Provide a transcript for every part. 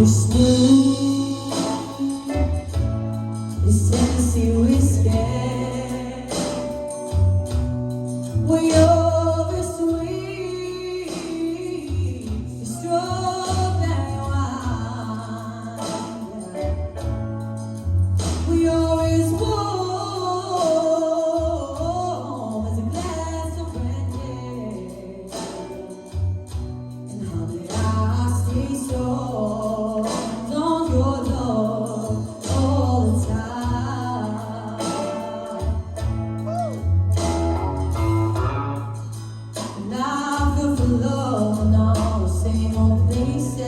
smooth. This Tennessee whiskey, we over sweet, the strawberry wine. We always warm as a glass of brandy, and honey, I stay strong on your love all the time. And I feel for love in all the same old places.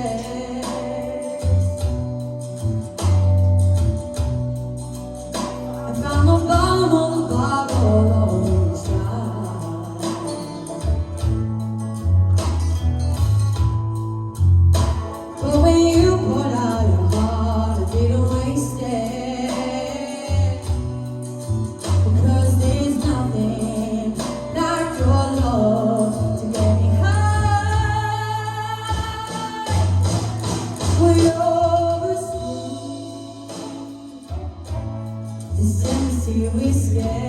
I found the bottom of the bottle on the side. But when you poured out your heart, I didn't waste it. Because there's nothing like your love to get me high. We over smooth this Tennessee whiskey.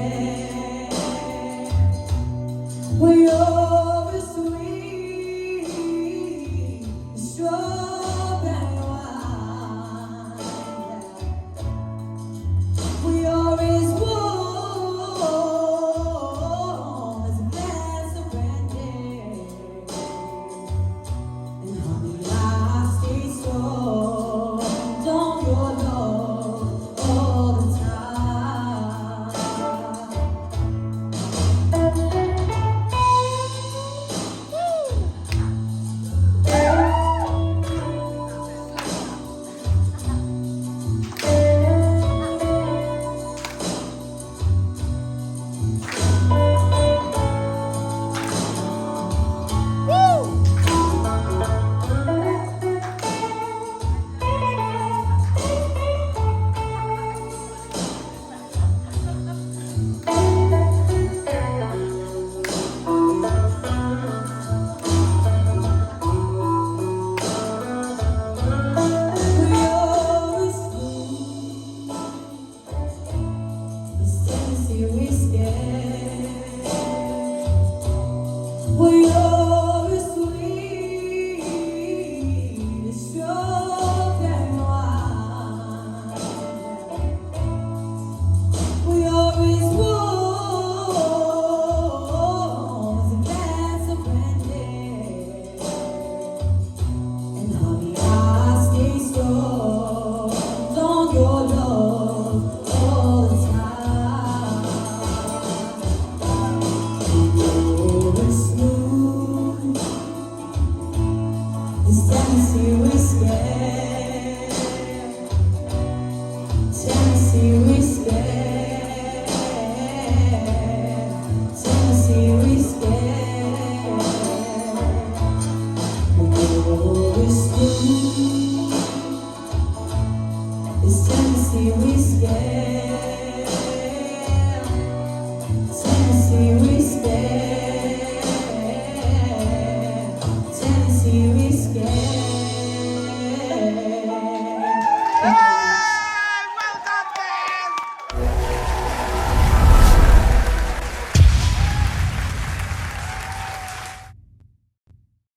We over sweet the strawberry wine. We always warm as a glass of brandy, and honey, I stay strong on your love all the time. We over sweet the strawberry wine. We always warm as a glass of brandy, and honey, I stay strong on your love all the time. Over smooth this Tennessee whiskey, Tennessee whiskey, Tennessee whiskey. Over smooth this Tennessee whiskey, Tennessee whiskey, Tennessee whiskey.